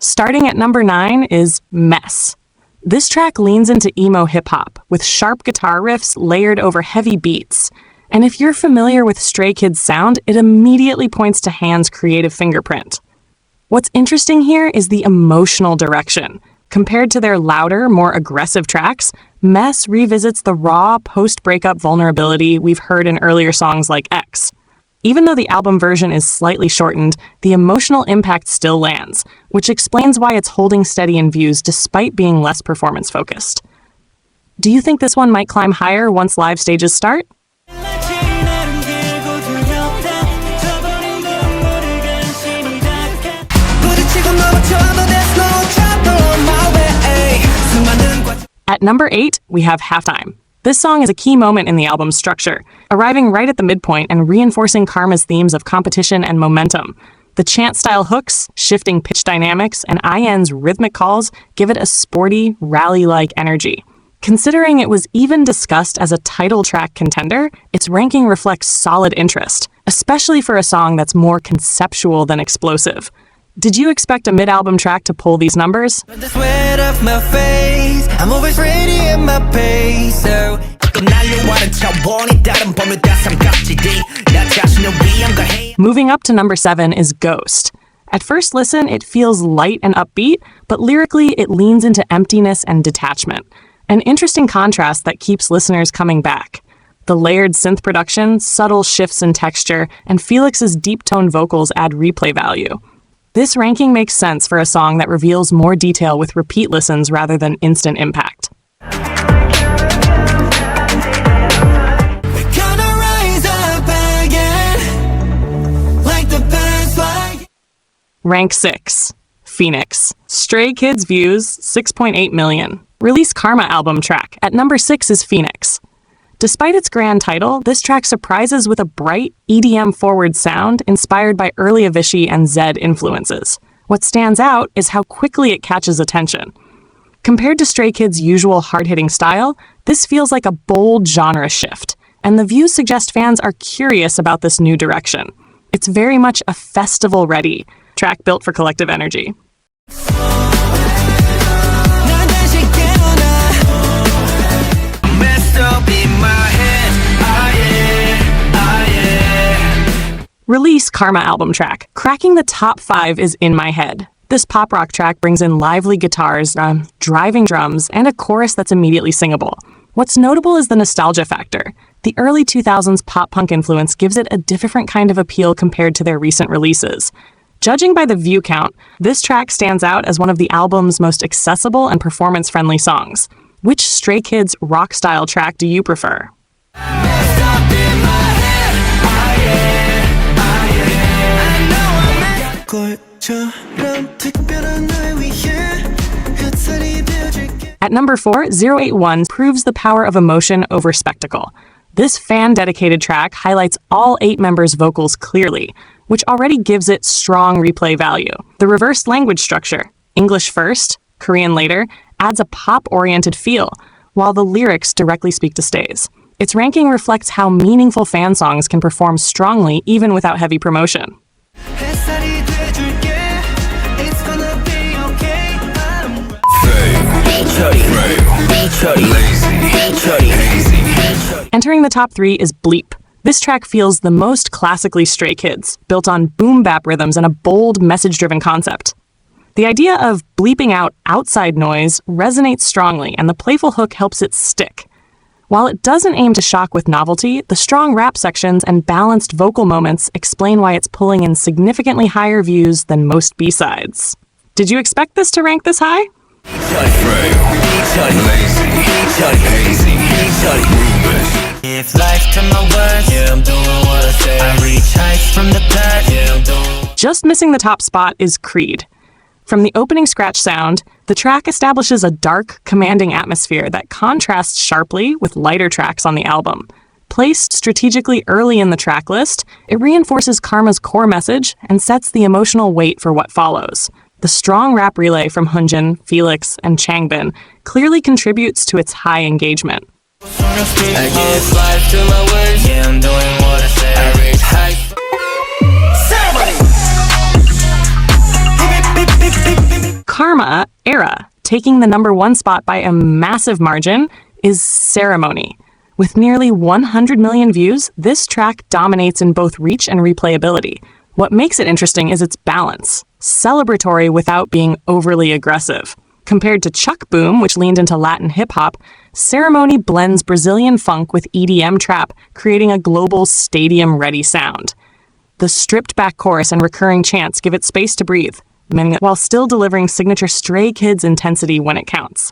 Starting at number 9 is Mess. This track leans into emo hip-hop, with sharp guitar riffs layered over heavy beats. And if you're familiar with Stray Kids' sound, it immediately points to Han's creative fingerprint. What's interesting here is the emotional direction. Compared to their louder, more aggressive tracks, Mess revisits the raw, post-breakup vulnerability we've heard in earlier songs like X. Even though the album version is slightly shortened, the emotional impact still lands, which explains why it's holding steady in views despite being less performance-focused. Do you think this one might climb higher once live stages start? At number 8, we have Halftime. This song is a key moment in the album's structure, arriving right at the midpoint and reinforcing Karma's themes of competition and momentum. The chant-style hooks, shifting pitch dynamics, and IN's rhythmic calls give it a sporty, rally-like energy. Considering it was even discussed as a title track contender, its ranking reflects solid interest, especially for a song that's more conceptual than explosive. Did you expect a mid-album track to pull these numbers? Moving up to number 7 is Ghost. At first listen, it feels light and upbeat, but lyrically it leans into emptiness and detachment. An interesting contrast that keeps listeners coming back. The layered synth production, subtle shifts in texture, and Felix's deep-toned vocals add replay value. This ranking makes sense for a song that reveals more detail with repeat listens rather than instant impact. Rank 6. Phoenix. Stray Kids views 6.8 million. Release Karma album track. At number 6 is Phoenix. Despite its grand title, this track surprises with a bright, EDM-forward sound inspired by early Avicii and Zedd influences. What stands out is how quickly it catches attention. Compared to Stray Kids' usual hard-hitting style, this feels like a bold genre shift, and the views suggest fans are curious about this new direction. It's very much a festival-ready track built for collective energy. Release Karma album track. Cracking the top 5 is In My Head. This pop rock track brings in lively guitars, driving drums, and a chorus that's immediately singable. What's notable is the nostalgia factor. The early 2000s pop-punk influence gives it a different kind of appeal compared to their recent releases. Judging by the view count, this track stands out as one of the album's most accessible and performance-friendly songs. Which Stray Kids rock-style track do you prefer? At number 4, 081 proves the power of emotion over spectacle. This fan-dedicated track highlights all 8 members' vocals clearly, which already gives it strong replay value. The reversed language structure, English first, Korean later, adds a pop-oriented feel, while the lyrics directly speak to stays. Its ranking reflects how meaningful fan songs can perform strongly even without heavy promotion. Entering the top 3 is BLEEP. This track feels the most classically Stray Kids, built on boom-bap rhythms and a bold, message-driven concept. The idea of bleeping out outside noise resonates strongly, and the playful hook helps it stick. While it doesn't aim to shock with novelty, the strong rap sections and balanced vocal moments explain why it's pulling in significantly higher views than most B-sides. Did you expect this to rank this high? Just missing the top spot is Creed. From the opening scratch sound, the track establishes a dark, commanding atmosphere that contrasts sharply with lighter tracks on the album. Placed strategically early in the track list, it reinforces Karma's core message and sets the emotional weight for what follows. The strong rap relay from Hunjin, Felix, and Changbin clearly contributes to its high engagement. I give life to my words, yeah, I'm doing what I say. I reach heights. Karma, Era, taking the #1 spot by a massive margin, is Ceremony. With nearly 100 million views, this track dominates in both reach and replayability. What makes it interesting is its balance, celebratory without being overly aggressive. Compared to Chuck Boom, which leaned into Latin hip-hop, Ceremony blends Brazilian funk with EDM trap, creating a global stadium-ready sound. The stripped-back chorus and recurring chants give it space to breathe, while still delivering signature Stray Kids intensity when it counts.